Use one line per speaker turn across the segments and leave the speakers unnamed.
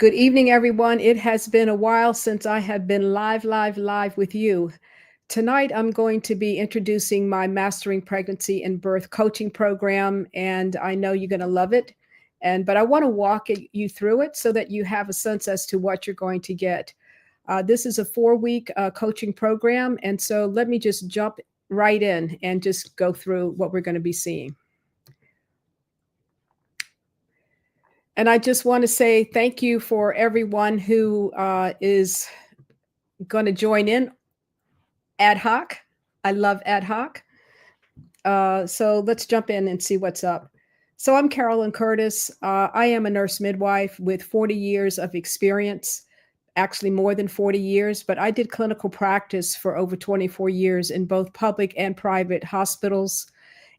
Good evening, everyone. It has been a while since I have been live with you. Tonight, I'm going to be introducing my Mastering Pregnancy and Birth coaching program, and I know you're going to love it. But I want to you through it so that you have a sense as to what you're going to get. This is a 4-week coaching program, and so let me just jump right in and just go through what we're going to be seeing. And I just want to say thank you for everyone who is going to join in ad hoc. I love ad hoc. So let's jump in and see what's up. So I'm Carolyn Curtis. I am a nurse midwife with 40 years of experience, actually more than 40 years, but I did clinical practice for over 24 years in both public and private hospitals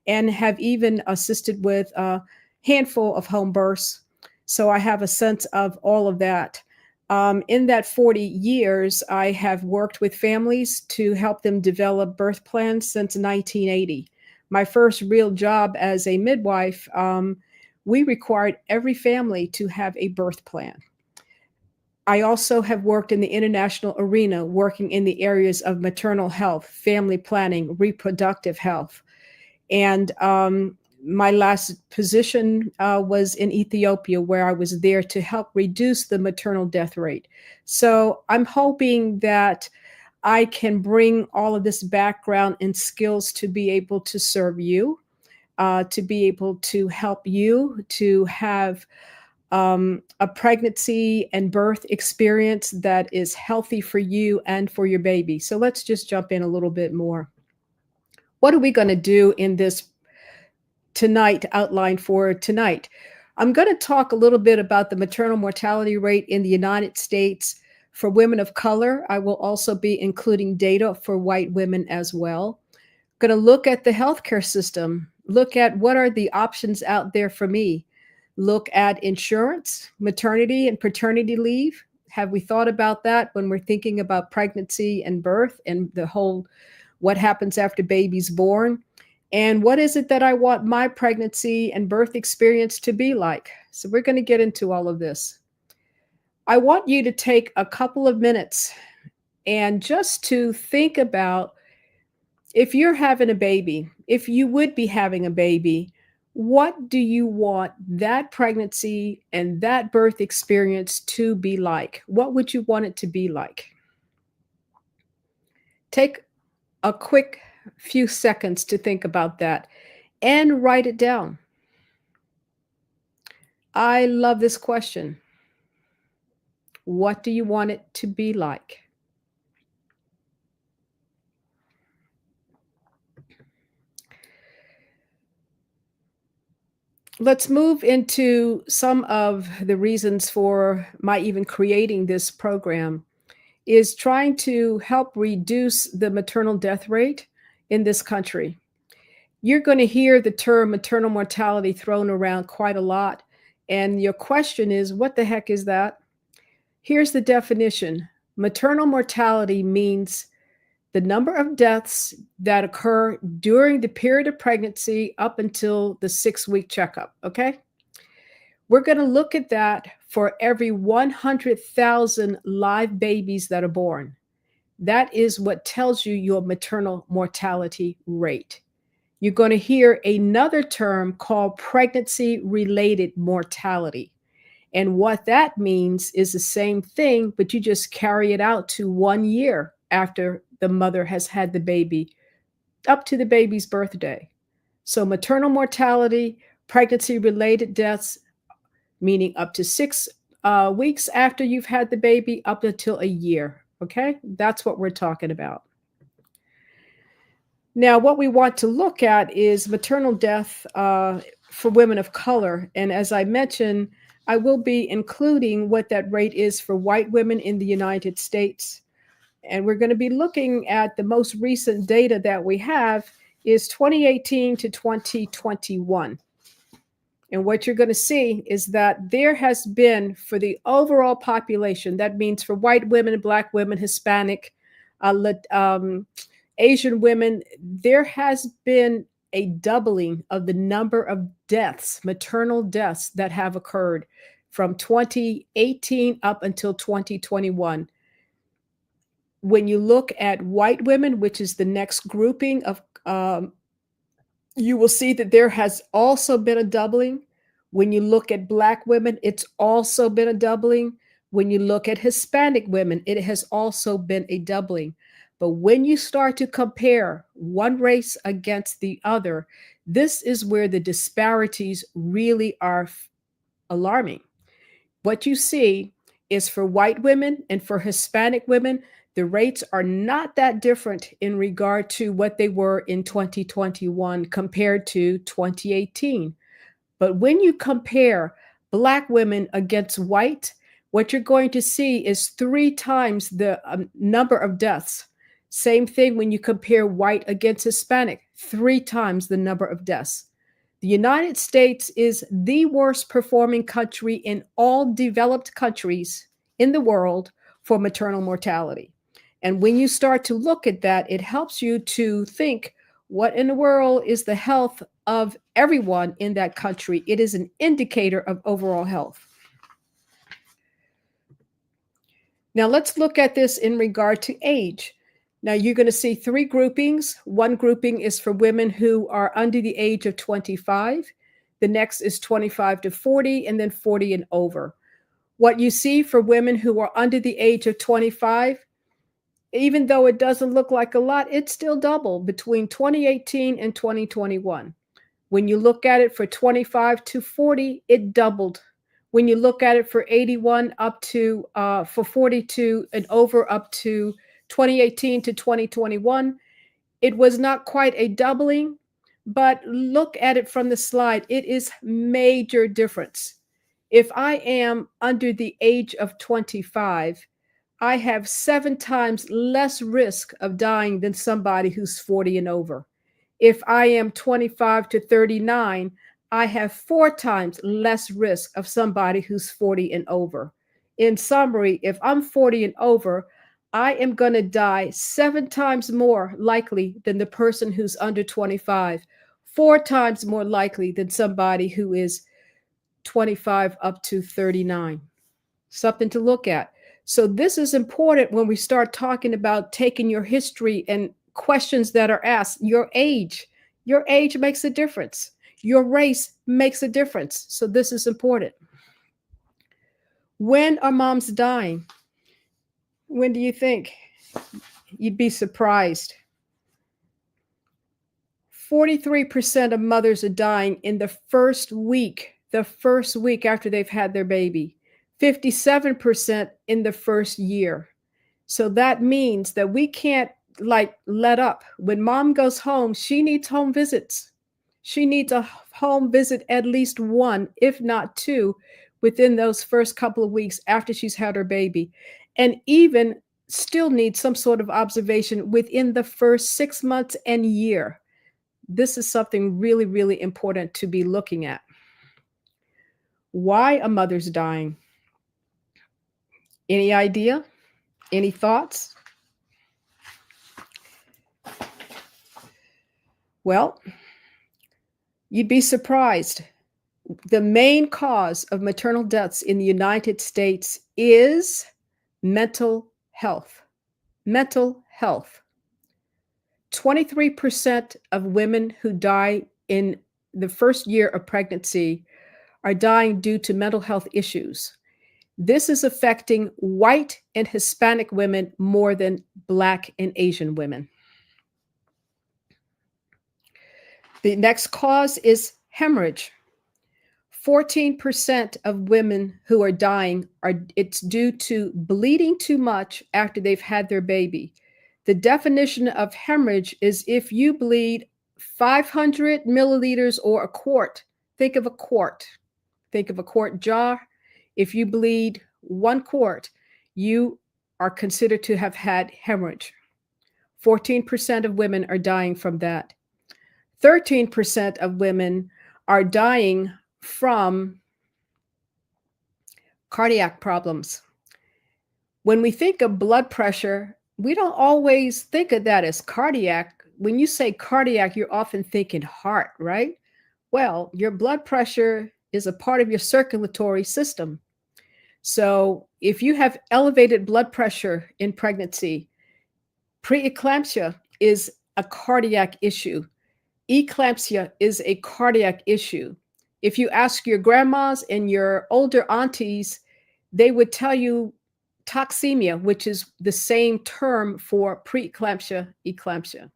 and have even assisted with a handful of home births. So I have a sense of all of that. In that 40 years, I have worked with families to help them develop birth plans since 1980. My first real job as a midwife, we required every family to have a birth plan. I also have worked in the international arena, working in the areas of maternal health, family planning, reproductive health. And my last position was in Ethiopia, where I was there to help reduce the maternal death rate. So I'm hoping that I can bring all of this background and skills to be able to serve you, to be able to help you to have a pregnancy and birth experience that is healthy for you and for your baby. So let's just jump in a little bit more. What are we going to do in this outline for tonight? I'm going to talk a little bit about the maternal mortality rate in the United States for women of color. I will also be including data for white women as well. Going to look at the healthcare system, look at what are the options out there for me, look at insurance, maternity and paternity leave. Have we thought about that when we're thinking about pregnancy and birth and the whole what happens after baby's born? And what is it that I want my pregnancy and birth experience to be like? So we're going to get into all of this. I want you to take a couple of minutes and just to think about if you're having a baby, if you would be having a baby, what do you want that pregnancy and that birth experience to be like? What would you want it to be like? Take a quick few seconds to think about that and write it down. I love this question. What do you want it to be like? Let's move into some of the reasons for my even creating this program is trying to help reduce the maternal death rate in this country. You're going to hear the term maternal mortality thrown around quite a lot. And your question is, what the heck is that? Here's the definition. Maternal mortality means the number of deaths that occur during the period of pregnancy up until the 6-week checkup, okay? We're going to look at that for every 100,000 live babies that are born. That is what tells you your maternal mortality rate. You're going to hear another term called pregnancy-related mortality. And what that means is the same thing, but you just carry it out to 1 year after the mother has had the baby, up to the baby's birthday. So maternal mortality, pregnancy-related deaths, meaning up to 6 weeks after you've had the baby, up until a year. Okay, that's what we're talking about. Now, what we want to look at is maternal death for women of color. And as I mentioned, I will be including what that rate is for white women in the United States. And we're going to be looking at the most recent data that we have is 2018 to 2021. And what you're going to see is that there has been, for the overall population, that means for white women, Black women, Hispanic, Asian women, there has been a doubling of the number of deaths, maternal deaths that have occurred from 2018 up until 2021. When you look at white women, which is the next grouping of, you will see that there has also been a doubling. When you look at Black women, it's also been a doubling. When you look at Hispanic women, it has also been a doubling. But when you start to compare one race against the other, this is where the disparities really are alarming. What you see is for white women and for Hispanic women, the rates are not that different in regard to what they were in 2021 compared to 2018. But when you compare Black women against white, what you're going to see is three times the number of deaths. Same thing when you compare white against Hispanic, three times the number of deaths. The United States is the worst performing country in all developed countries in the world for maternal mortality. And when you start to look at that, it helps you to think, what in the world is the health of everyone in that country? It is an indicator of overall health. Now let's look at this in regard to age. Now you're going to see three groupings. One grouping is for women who are under the age of 25. The next is 25 to 40, and then 40 and over. What you see for women who are under the age of 25, even though it doesn't look like a lot, it's still double between 2018 and 2021. When you look at it for 25 to 40, it doubled. When you look at it for 81 up to for 42 and over up to 2018 to 2021, it was not quite a doubling, but look at it from the slide. It is major difference. If I am under the age of 25, I have 7 times less risk of dying than somebody who's 40 and over. If I am 25 to 39, I have 4 times less risk of somebody who's 40 and over. In summary, if I'm 40 and over, I am going to die 7 times more likely than the person who's under 25, 4 times more likely than somebody who is 25 up to 39. Something to look at. So this is important when we start talking about taking your history and questions that are asked. Your age makes a difference. Your race makes a difference. So this is important. When are moms dying? When do you think? You'd be surprised. 43% of mothers are dying in the first week after they've had their baby. 57% in the first year. So that means that we can't let up. When mom goes home, she needs home visits. She needs a home visit at least one, if not two, within those first couple of weeks after she's had her baby. And even still needs some sort of observation within the first 6 months and year. This is something really, really important to be looking at. Why a mother's dying? Any idea? Any thoughts? Well, you'd be surprised. The main cause of maternal deaths in the United States is mental health. Mental health. 23% of women who die in the first year of pregnancy are dying due to mental health issues. This is affecting white and Hispanic women more than Black and Asian women. The next cause is hemorrhage. 14% of women who are dying it's due to bleeding too much after they've had their baby. The definition of hemorrhage is if you bleed 500 milliliters or a quart. Think of a quart. Think of a quart jar. If you bleed 1 quart, you are considered to have had hemorrhage. 14% of women are dying from that. 13% of women are dying from cardiac problems. When we think of blood pressure, we don't always think of that as cardiac. When you say cardiac, you're often thinking heart, right? Well, your blood pressure is a part of your circulatory system. So if you have elevated blood pressure in pregnancy, preeclampsia is a cardiac issue. Eclampsia is a cardiac issue. If you ask your grandmas and your older aunties, they would tell you toxemia, which is the same term for preeclampsia, eclampsia.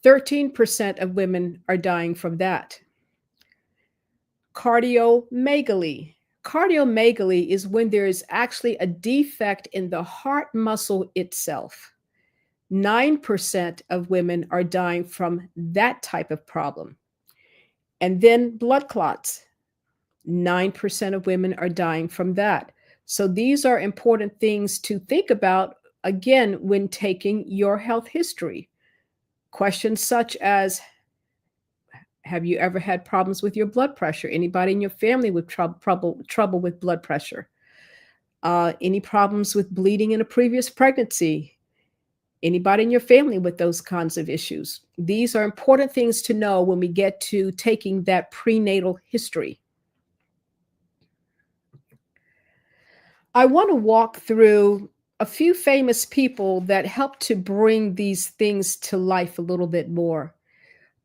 13% of women are dying from that. Cardiomegaly. Cardiomegaly is when there is actually a defect in the heart muscle itself. 9% of women are dying from that type of problem. And then blood clots. 9% of women are dying from that. So these are important things to think about, again, when taking your health history. Questions such as, have you ever had problems with your blood pressure? Anybody in your family with trouble with blood pressure? Any problems with bleeding in a previous pregnancy? Anybody in your family with those kinds of issues? These are important things to know when we get to taking that prenatal history. I want to walk through a few famous people that helped to bring these things to life a little bit more.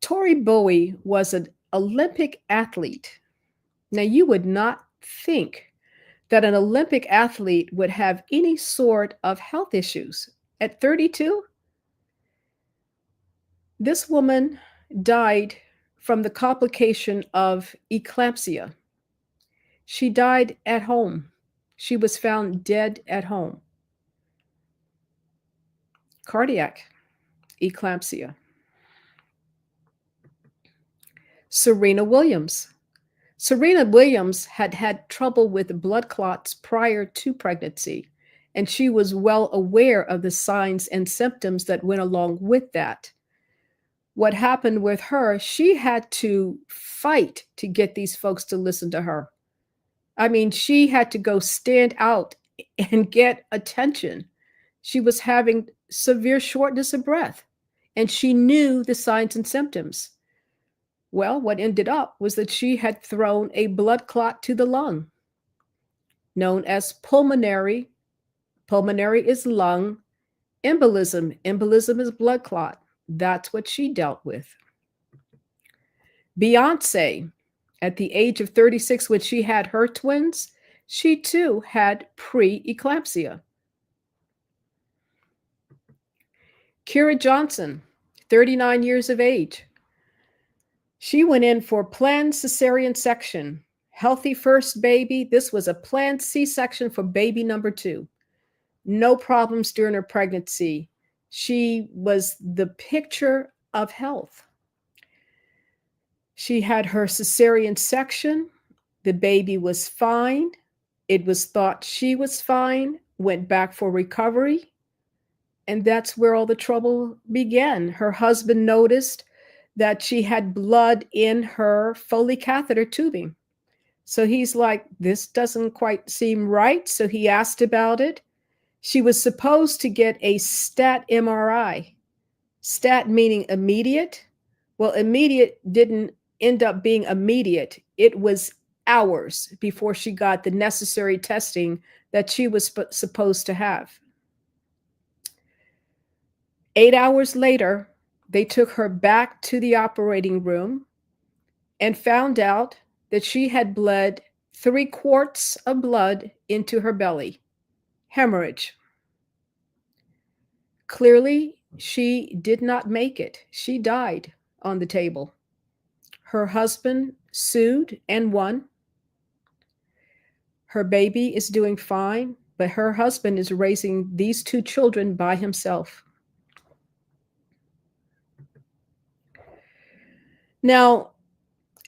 Tori Bowie was an Olympic athlete. Now, you would not think that an Olympic athlete would have any sort of health issues. At 32, this woman died from the complication of eclampsia. She died at home. She was found dead at home. Cardiac eclampsia. Serena Williams. Serena Williams had had trouble with blood clots prior to pregnancy, and she was well aware of the signs and symptoms that went along with that. What happened with her, she had to fight to get these folks to listen to her. I mean, she had to go stand out and get attention. She was having severe shortness of breath, and she knew the signs and symptoms. Well, what ended up was that she had thrown a blood clot to the lung, known as pulmonary. Pulmonary is lung. Embolism. Embolism is blood clot. That's what she dealt with. Beyonce, at the age of 36, when she had her twins, she too had preeclampsia. Kira Johnson, 39 years of age. She went in for planned cesarean section. Healthy first baby. This was a planned C-section for baby number 2. No problems during her pregnancy. She was the picture of health. She had her cesarean section. The baby was fine. It was thought she was fine, went back for recovery. And that's where all the trouble began. Her husband noticed that she had blood in her Foley catheter tubing. So he's like, this doesn't quite seem right. So he asked about it. She was supposed to get a stat MRI. Stat meaning immediate. Well, immediate didn't end up being immediate. It was hours before she got the necessary testing that she was supposed to have. 8 hours later, they took her back to the operating room and found out that she had bled 3 quarts of blood into her belly. Hemorrhage. Clearly, she did not make it. She died on the table. Her husband sued and won. Her baby is doing fine, but her husband is raising these 2 children by himself. Now,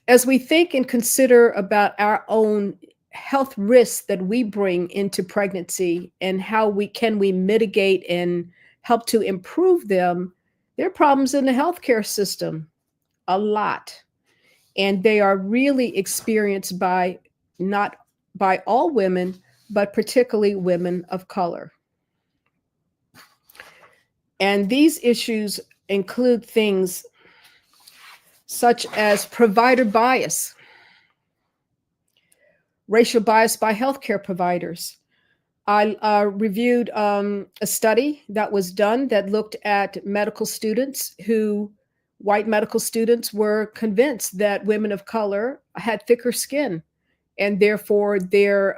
as we think and consider about our own health risks that we bring into pregnancy and how we mitigate and help to improve them, there are problems in the healthcare system, a lot. And they are really experienced by not by all women, but particularly women of color. And these issues include things such as provider bias. Racial bias by healthcare providers. I reviewed a study that was done that looked at medical students who, white medical students, were convinced that women of color had thicker skin and therefore their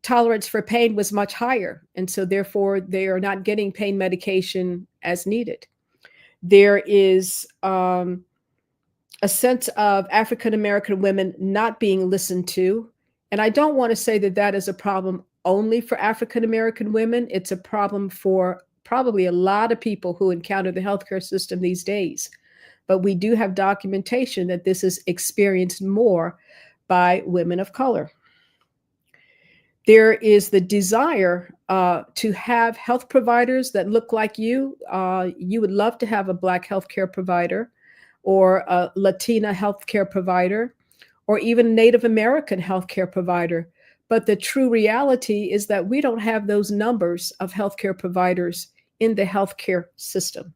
tolerance for pain was much higher. And so, therefore, they are not getting pain medication as needed. There is a sense of African American women not being listened to. And I don't want to say that that is a problem only for African American women. It's a problem for probably a lot of people who encounter the healthcare system these days. But we do have documentation that this is experienced more by women of color. There is the desire to have health providers that look like you. You would love to have a Black healthcare provider or a Latina healthcare provider or even Native American healthcare provider. But the true reality is that we don't have those numbers of healthcare providers in the healthcare system.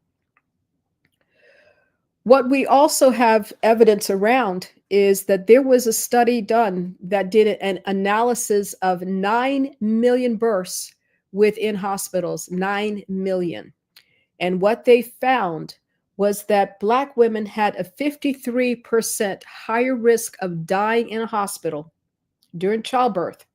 What we also have evidence around is that there was a study done that did an analysis of 9 million births within hospitals, 9 million. And what they found was that Black women had a 53% higher risk of dying in a hospital during childbirth.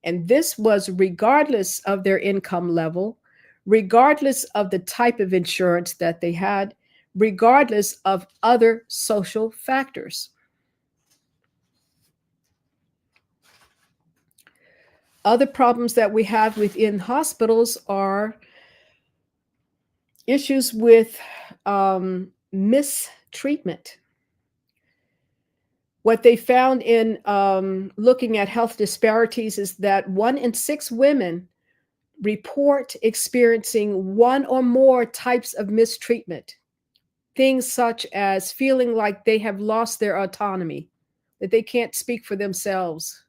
And this was regardless of their income level, regardless of the type of insurance that they had, regardless of other social factors. Other problems that we have within hospitals are issues with mistreatment. What they found in looking at health disparities is that 1 in 6 women report experiencing one or more types of mistreatment. Things such as feeling like they have lost their autonomy, that they can't speak for themselves,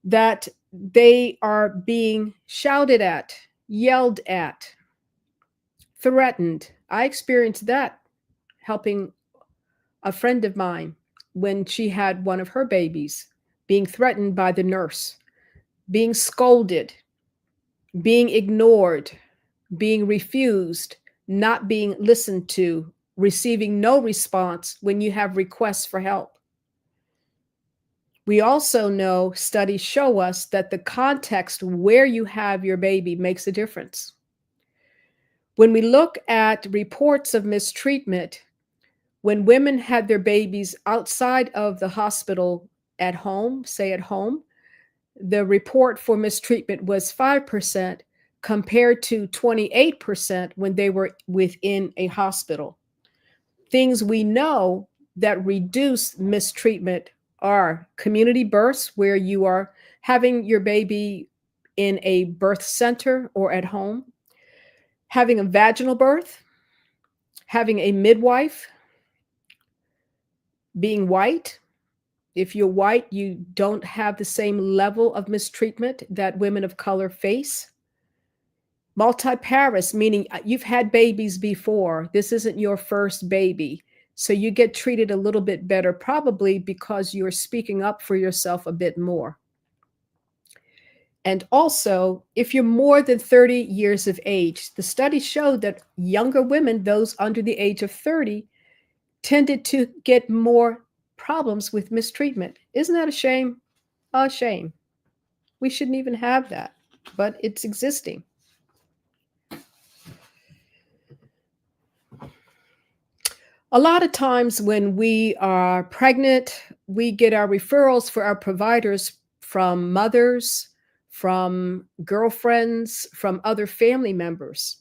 that they are being shouted at, yelled at, threatened. I experienced that helping a friend of mine when she had one of her babies, being threatened by the nurse, being scolded, being ignored, being refused, not being listened to, receiving no response when you have requests for help. We also know studies show us that the context where you have your baby makes a difference. When we look at reports of mistreatment, when women had their babies outside of the hospital at home, say at home, the report for mistreatment was 5% compared to 28% when they were within a hospital. Things we know that reduce mistreatment are community births, where you are having your baby in a birth center or at home, having a vaginal birth, having a midwife, being white. If you're white, you don't have the same level of mistreatment that women of color face. Multiparous, meaning you've had babies before. This isn't your first baby. So you get treated a little bit better, probably because you're speaking up for yourself a bit more. And also, if you're more than 30 years of age, the studies showed that younger women, those under the age of 30, tended to get more problems with mistreatment. Isn't that a shame? A shame. We shouldn't even have that, but it's existing. A lot of times when we are pregnant, we get our referrals for our providers from mothers, from girlfriends, from other family members.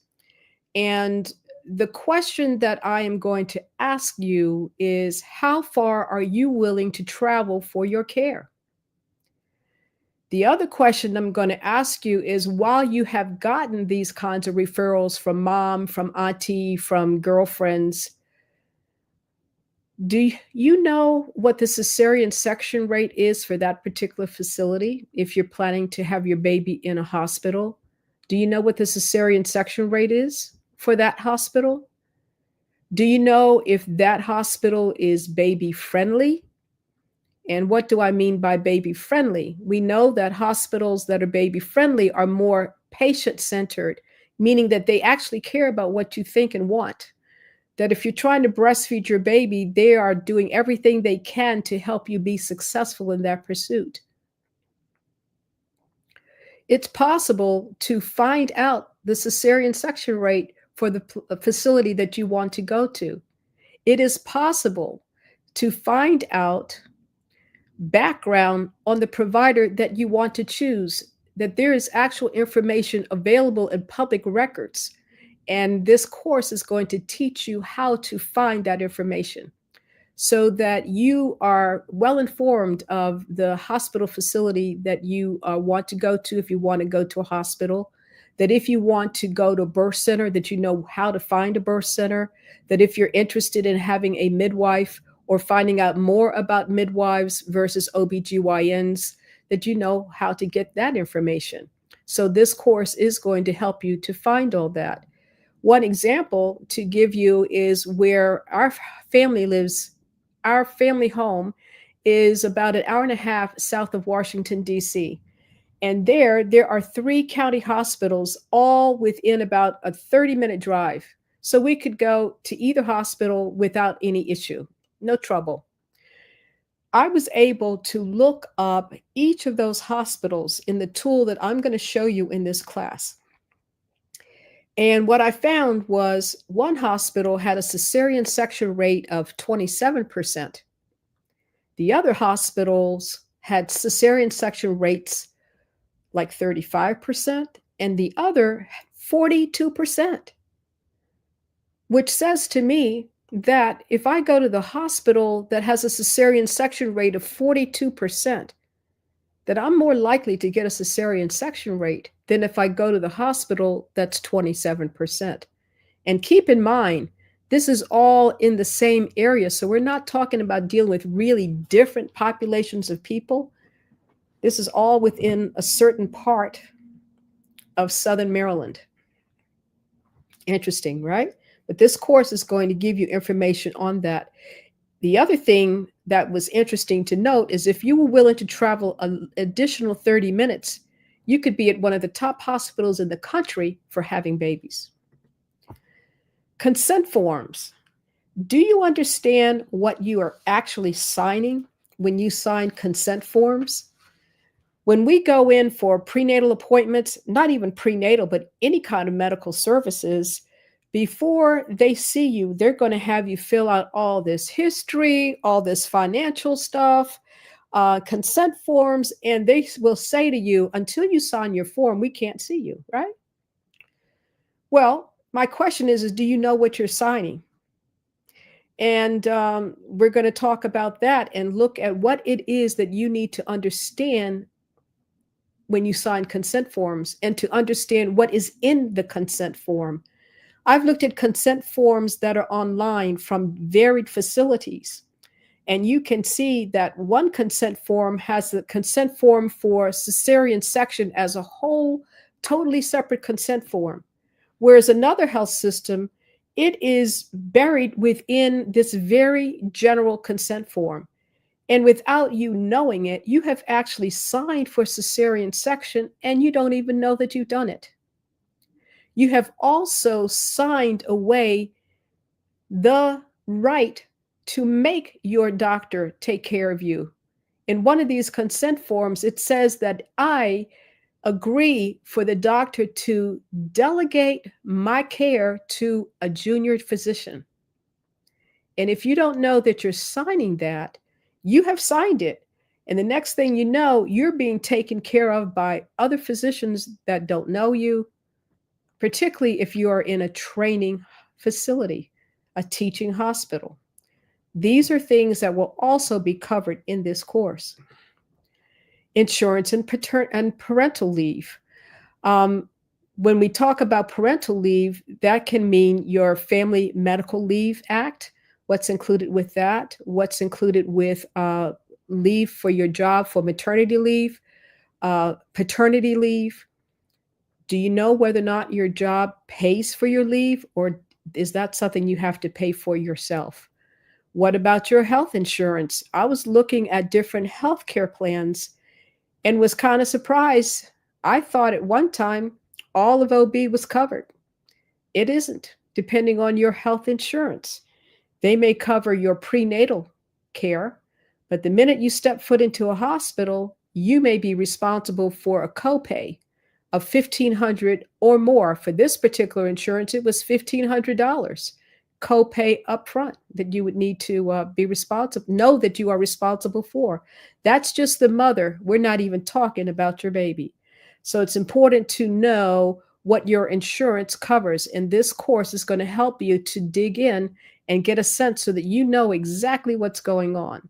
And the question that I am going to ask you is, how far are you willing to travel for your care? The other question I'm going to ask you is, while you have gotten these kinds of referrals from mom, from auntie, from girlfriends, do you know what the cesarean section rate is for that particular facility if you're planning to have your baby in a hospital? Do you know what the cesarean section rate is for that hospital? Do you know if that hospital is baby friendly? And what do I mean by baby friendly? We know that hospitals that are baby friendly are more patient centered, meaning that they actually care about what you think and want. That if you're trying to breastfeed your baby, they are doing everything they can to help you be successful in that pursuit. It's possible to find out the cesarean section rate for the facility that you want to go to. It is possible to find out background on the provider that you want to choose, that there is actual information available in public records. And this course is going to teach you how to find that information so that you are well informed of the hospital facility that you want to go to, if you want to go to a hospital, that if you want to go to a birth center, that you know how to find a birth center, that if you're interested in having a midwife or finding out more about midwives versus OBGYNs, that you know how to get that information. So this course is going to help you to find all that. One example to give you is where our family lives. Our family home is about an hour and a half south of Washington, D.C. And there are 3 county hospitals, all within about a 30-minute drive. So we could go to either hospital without any issue, no trouble. I was able to look up each of those hospitals in the tool that I'm going to show you in this class. And what I found was one hospital had a cesarean section rate of 27%. The other hospitals had cesarean section rates like 35%, and the other 42%, which says to me that if I go to the hospital that has a cesarean section rate of 42%, that I'm more likely to get a cesarean section rate than if I go to the hospital that's 27%. And keep in mind, this is all in the same area. So we're not talking about dealing with really different populations of people. This is all within a certain part of Southern Maryland. Interesting, right? But this course is going to give you information on that. The other thing that was interesting to note is if you were willing to travel an additional 30 minutes, you could be at one of the top hospitals in the country for having babies. Consent forms. Do you understand what you are actually signing when you sign consent forms? When we go in for prenatal appointments, not even prenatal, but any kind of medical services, before they see you, they're going to have you fill out all this history, all this financial stuff, consent forms, and they will say to you, until you sign your form, we can't see you, right? Well, my question is do you know what you're signing? And we're going to talk about that and look at what it is that you need to understand when you sign consent forms and to understand what is in the consent form. I've looked at consent forms that are online from varied facilities, and you can see that one consent form has the consent form for cesarean section as a whole, totally separate consent form, whereas another health system, it is buried within this very general consent form. And without you knowing it, you have actually signed for cesarean section and you don't even know that you've done it. You have also signed away the right to make your doctor take care of you. In one of these consent forms, it says that I agree for the doctor to delegate my care to a junior physician. And if you don't know that you're signing that, you have signed it. And the next thing you know, you're being taken care of by other physicians that don't know you, particularly if you are in a training facility, a teaching hospital. These are things that will also be covered in this course. Insurance and parental leave. When we talk about parental leave, that can mean your Family Medical Leave Act, what's included with that, what's included with leave for your job for maternity leave, paternity leave. Do you know whether or not your job pays for your leave, or is that something you have to pay for yourself? What about your health insurance? I was looking at different healthcare plans and was kind of surprised. I thought at one time all of OB was covered. It isn't, depending on your health insurance. They may cover your prenatal care, but the minute you step foot into a hospital, you may be responsible for a copay of 1,500 or more. For this particular insurance, it was $1,500 copay upfront that you would need to be responsible, know that you are responsible for. That's just the mother. We're not even talking about your baby. So it's important to know what your insurance covers. And this course is going to help you to dig in and get a sense so that you know exactly what's going on.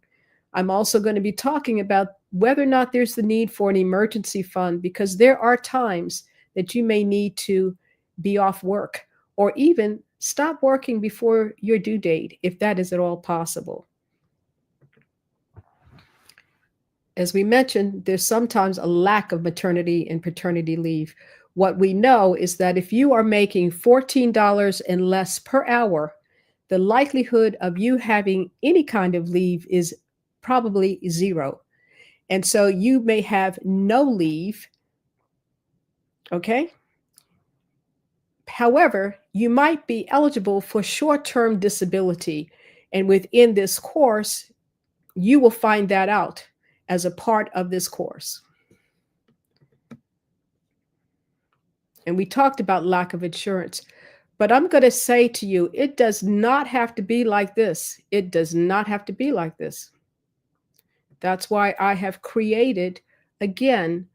I'm also going to be talking about whether or not there's the need for an emergency fund, because there are times that you may need to be off work or even stop working before your due date, if that is at all possible. As we mentioned, there's sometimes a lack of maternity and paternity leave. What we know is that if you are making $14 and less per hour, the likelihood of you having any kind of leave is probably zero. And so you may have no leave. Okay. However, you might be eligible for short term disability. And within this course, you will find that out as a part of this course. And we talked about lack of insurance. But I'm going to say to you, it does not have to be like this. It does not have to be like this. That's why I have created, again,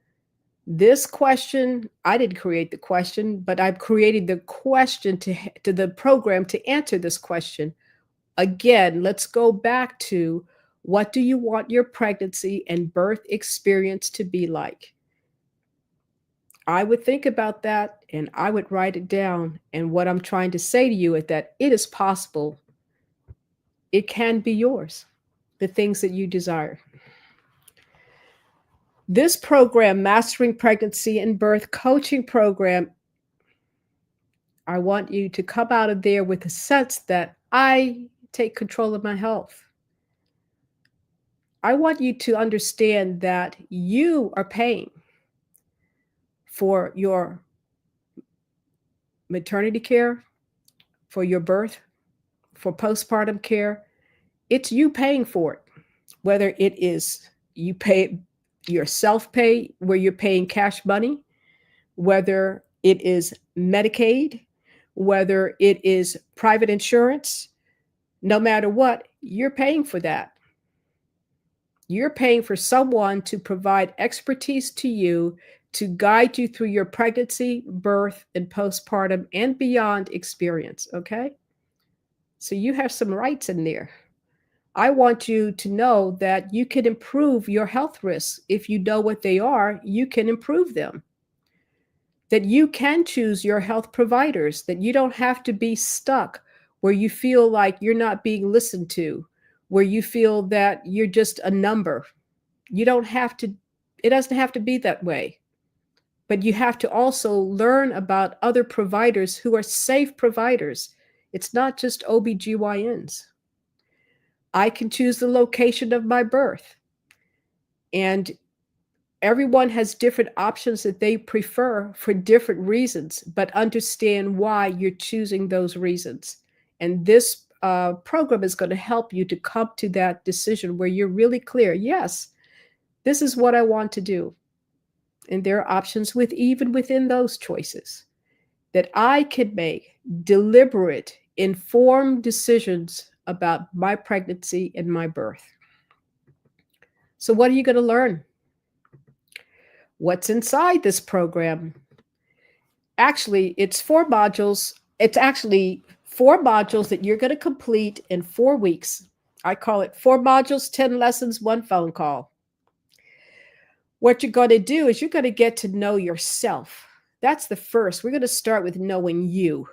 this question. I didn't create the question, but I've created the question to the program to answer this question. Again, let's go back to, what do you want your pregnancy and birth experience to be like? I would think about that and I would write it down. And what I'm trying to say to you is that it is possible. It can be yours, the things that you desire. This program, Mastering Pregnancy and Birth Coaching Program, I want you to come out of there with a sense that I take control of my health. I want you to understand that you are paying for your maternity care, for your birth, for postpartum care. It's you paying for it, whether it is you pay your self pay, where you're paying cash money, whether it is Medicaid, whether it is private insurance. No matter what, you're paying for that. You're paying for someone to provide expertise to you to guide you through your pregnancy, birth, and postpartum and beyond experience. Okay. So you have some rights in there. I want you to know that you can improve your health risks. If you know what they are, you can improve them. That you can choose your health providers, that you don't have to be stuck where you feel like you're not being listened to, where you feel that you're just a number. You don't have to, it doesn't have to be that way. But you have to also learn about other providers who are safe providers. It's not just OBGYNs. I can choose the location of my birth. And everyone has different options that they prefer for different reasons, but understand why you're choosing those reasons. And this program is going to help you to come to that decision where you're really clear. Yes, this is what I want to do. And there are options even within those choices that I can make deliberate, informed decisions about my pregnancy and my birth. So what are you going to learn? What's inside this program? Actually, it's 4 modules. It's actually 4 modules that you're going to complete in 4 weeks. I call it 4 modules, 10 lessons, 1 phone call. What you're going to do is you're going to get to know yourself. That's the first. We're going to start with knowing you.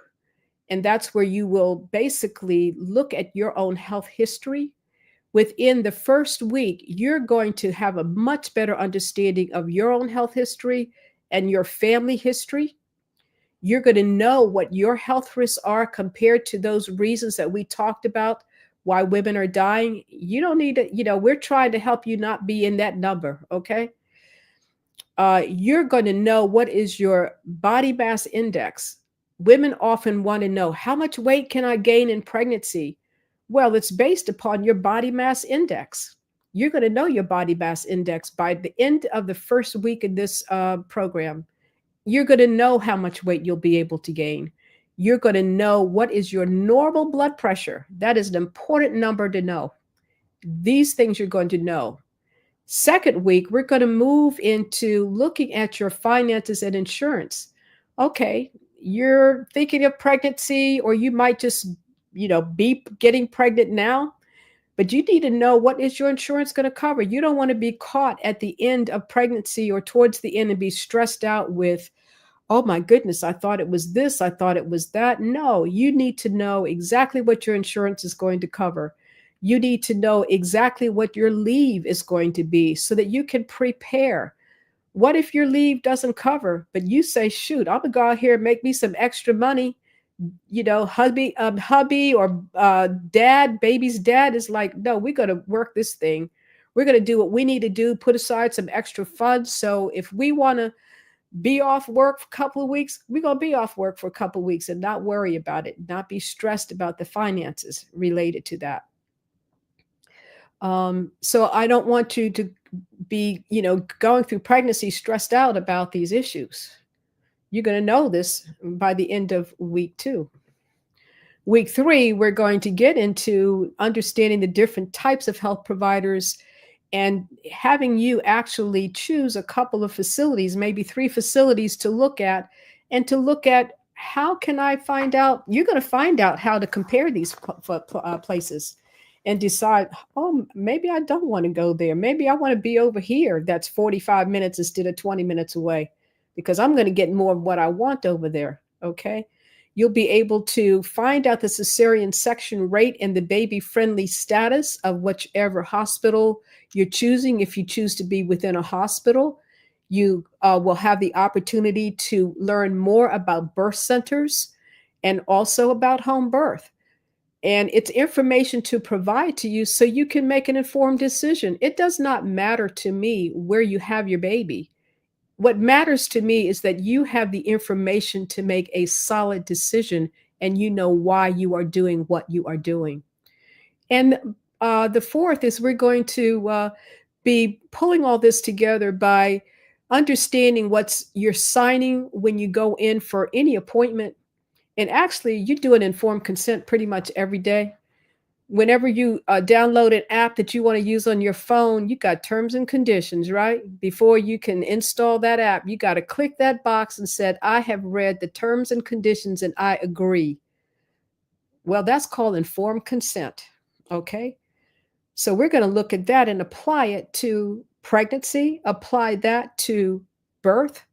And that's where you will basically look at your own health history. Within the first week, you're going to have a much better understanding of your own health history and your family history. You're going to know what your health risks are compared to those reasons that we talked about why women are dying, you don't need to, we're trying to help you not be in that number, okay? You're going to know what is your body mass index. Women often want to know, how much weight can I gain in pregnancy? Well, it's based upon your body mass index. You're going to know your body mass index by the end of the first week of this program. You're going to know how much weight you'll be able to gain. You're going to know what is your normal blood pressure. That is an important number to know. These things you're going to know. Second week, we're going to move into looking at your finances and insurance. Okay, you're thinking of pregnancy, or you might just, be getting pregnant now, but you need to know, what is your insurance going to cover? You don't want to be caught at the end of pregnancy or towards the end and be stressed out with, oh my goodness, I thought it was this, I thought it was that. No, you need to know exactly what your insurance is going to cover. You need to know exactly what your leave is going to be so that you can prepare. What if your leave doesn't cover, but you say, shoot, I'm gonna go out here and make me some extra money? Hubby or baby's dad is like, no, we're gonna work this thing. We're gonna do what we need to do, put aside some extra funds. So if we want to be off work for a couple of weeks, we're going to be off work for a couple of weeks and not worry about it, not be stressed about the finances related to that. So I don't want you to be, going through pregnancy stressed out about these issues. You're going to know this by the end of week 2. Week 3, we're going to get into understanding the different types of health providers and having you actually choose a couple of facilities, maybe 3 facilities to look at, and to look at, how can I find out? You're going to find out how to compare these places and decide, oh, maybe I don't want to go there. Maybe I want to be over here. That's 45 minutes instead of 20 minutes away, because I'm going to get more of what I want over there. Okay. You'll be able to find out the cesarean section rate and the baby friendly status of whichever hospital you're choosing. If you choose to be within a hospital, you will have the opportunity to learn more about birth centers and also about home birth. And it's information to provide to you so you can make an informed decision. It does not matter to me where you have your baby. What matters to me is that you have the information to make a solid decision, and you know why you are doing what you are doing. And the fourth is, we're going to be pulling all this together by understanding what's you're signing when you go in for any appointment. And actually, you do an informed consent pretty much every day. Whenever you download an app that you want to use on your phone, you got terms and conditions, right? Before you can install that app, you got to click that box and said, I have read the terms and conditions and I agree. Well, that's called informed consent. Okay. So we're going to look at that and apply it to pregnancy, apply that to birth,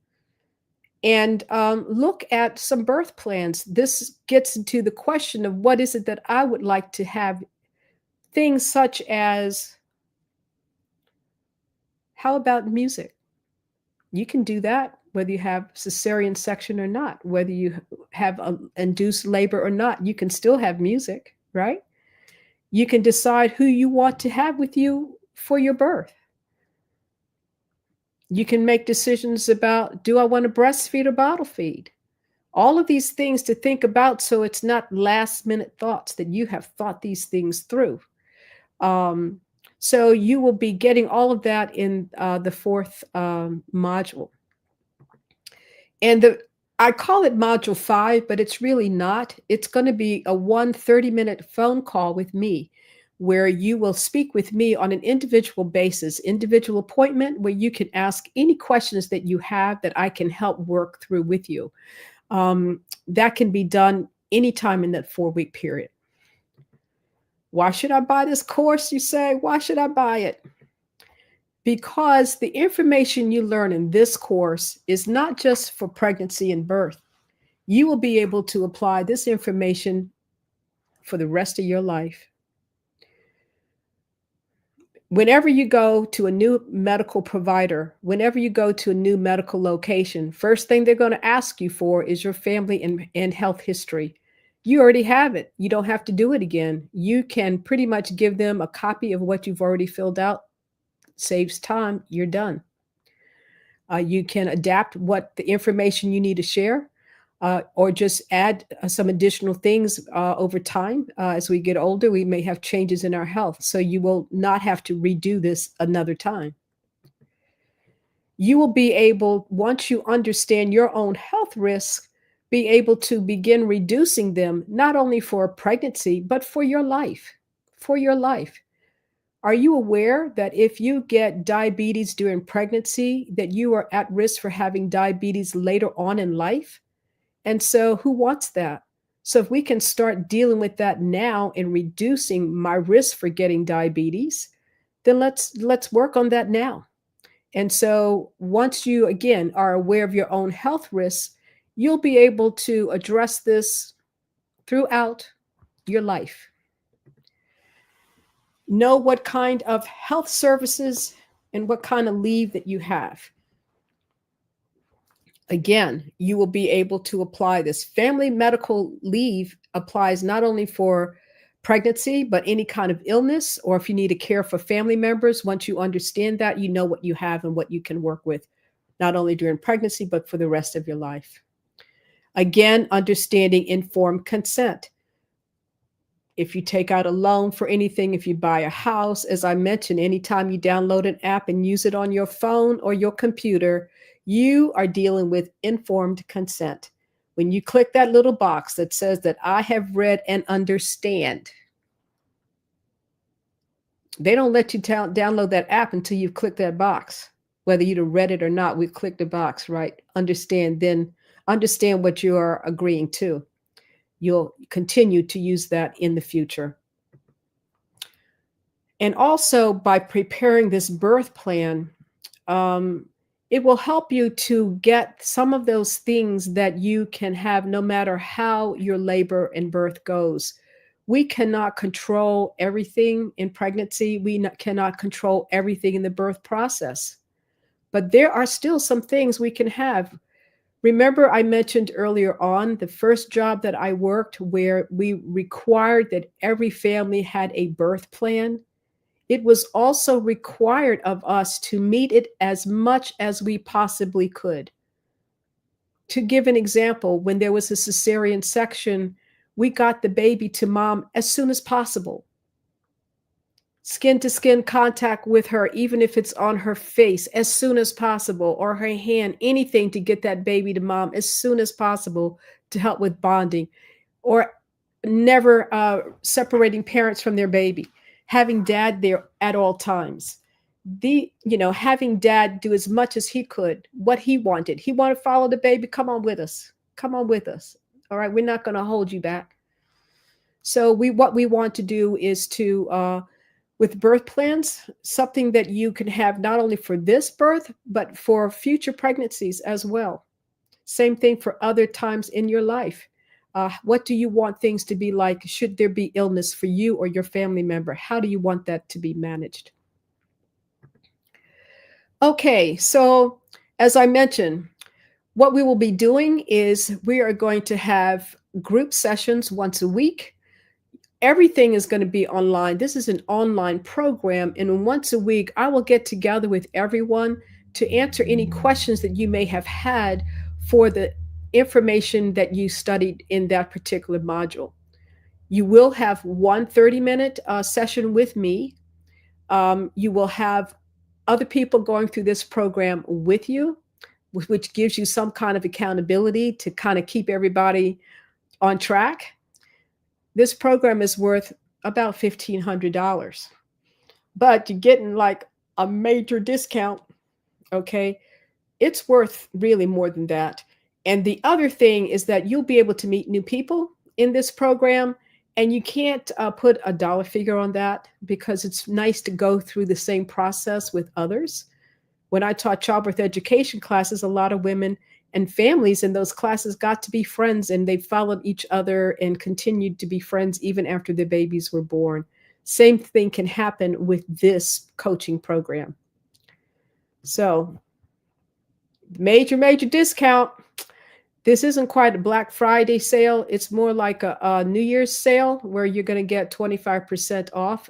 and look at some birth plans. This gets into the question of, what is it that I would like to have? Things such as, how about music? You can do that whether you have cesarean section or not, whether you have induced labor or not. You can still have music, right? You can decide who you want to have with you for your birth. You can make decisions about, do I want to breastfeed or bottle feed? All of these things to think about, so it's not last minute thoughts, that you have thought these things through. So you will be getting all of that in the fourth module. And I call it module 5, but it's really not. It's going to be a 30-minute phone call with me, where you will speak with me on an individual basis, individual appointment, where you can ask any questions that you have that I can help work through with you. That can be done anytime in that 4-week period. Why should I buy this course, you say? Why should I buy it? Because the information you learn in this course is not just for pregnancy and birth. You will be able to apply this information for the rest of your life. Whenever you go to a new medical provider, whenever you go to a new medical location, first thing they're going to ask you for is your family and health history. You already have it. You don't have to do it again. You can pretty much give them a copy of what you've already filled out. Saves time. You're done. You can adapt what the information you need to share, or just add some additional things over time. As we get older, we may have changes in our health. So you will not have to redo this another time. You will be able, once you understand your own health risks, be able to begin reducing them, not only for pregnancy, but for your life. For your life. Are you aware that if you get diabetes during pregnancy, that you are at risk for having diabetes later on in life? And so who wants that? So if we can start dealing with that now and reducing my risk for getting diabetes, then let's work on that now. And so once you again are aware of your own health risks, you'll be able to address this throughout your life. Know what kind of health services and what kind of leave that you have. Again, you will be able to apply this. Family medical leave applies not only for pregnancy, but any kind of illness, or if you need to care for family members. Once you understand that, you know what you have and what you can work with, not only during pregnancy, but for the rest of your life. Again, understanding informed consent. If you take out a loan for anything, if you buy a house, as I mentioned, anytime you download an app and use it on your phone or your computer, you are dealing with informed consent. When you click that little box that says that I have read and understand, they don't let you download that app until you've clicked that box. Whether you've read it or not, we've clicked the box, right? Understand, then understand what you are agreeing to. You'll continue to use that in the future. And also by preparing this birth plan, it will help you to get some of those things that you can have no matter how your labor and birth goes. We cannot control everything in pregnancy. We cannot control everything in the birth process. But there are still some things we can have. Remember, I mentioned earlier on the first job that I worked where we required that every family had a birth plan. It was also required of us to meet it as much as we possibly could. To give an example, when there was a cesarean section, we got the baby to mom as soon as possible. Skin to skin contact with her, even if it's on her face, as soon as possible, or her hand, anything to get that baby to mom as soon as possible to help with bonding, or never separating parents from their baby, having dad there at all times. Having dad do as much as he could, what he wanted. He wanted to follow the baby. Come on with us. Come on with us. All right, we're not going to hold you back. So what we want to do is to with birth plans, something that you can have not only for this birth, but for future pregnancies as well. Same thing for other times in your life. What do you want things to be like? Should there be illness for you or your family member? How do you want that to be managed? Okay, so as I mentioned, what we will be doing is we are going to have group sessions once a week. Everything is going to be online. This is an online program. And once a week, I will get together with everyone to answer any questions that you may have had for the information that you studied in that particular module. You will have one 30-minute session with me. You will have other people going through this program with you, which gives you some kind of accountability to kind of keep everybody on track. This program is worth about $1,500, but you're getting like a major discount. Okay. It's worth really more than that. And the other thing is that you'll be able to meet new people in this program, and you can't put a dollar figure on that because it's nice to go through the same process with others. When I taught childbirth education classes, a lot of women and families in those classes got to be friends, and they followed each other and continued to be friends even after their babies were born. Same thing can happen with this coaching program. So major discount. This isn't quite a Black Friday sale. It's more like a New Year's sale where you're going to get 25% off.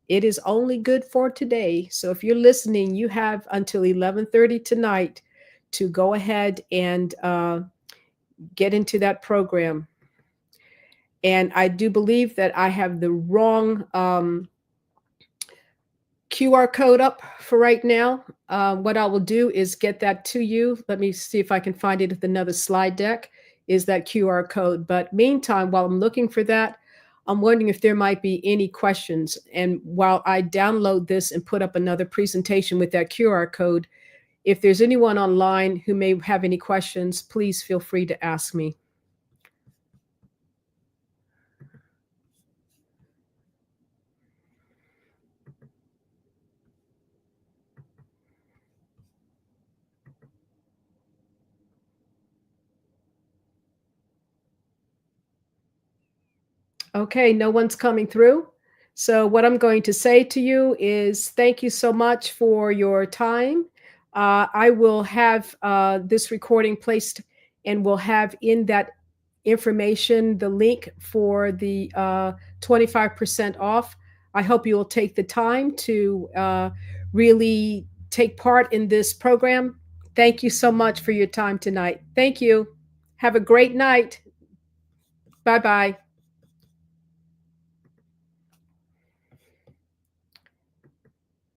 It is only good for today. So if you're listening, you have until 11:30 tonight to go ahead and get into that program. And I do believe that I have the wrong QR code up for right now. What I will do is get that to you. Let me see if I can find it with another slide deck, is that QR code. But meantime, while I'm looking for that, I'm wondering if there might be any questions. And while I download this and put up another presentation with that QR code, if there's anyone online who may have any questions, please feel free to ask me. Okay, no one's coming through. So, what I'm going to say to you is thank you so much for your time. I will have this recording placed and we'll have in that information the link for the 25% off. I hope you will take the time to really take part in this program. Thank you so much for your time tonight. Thank you. Have a great night. Bye bye.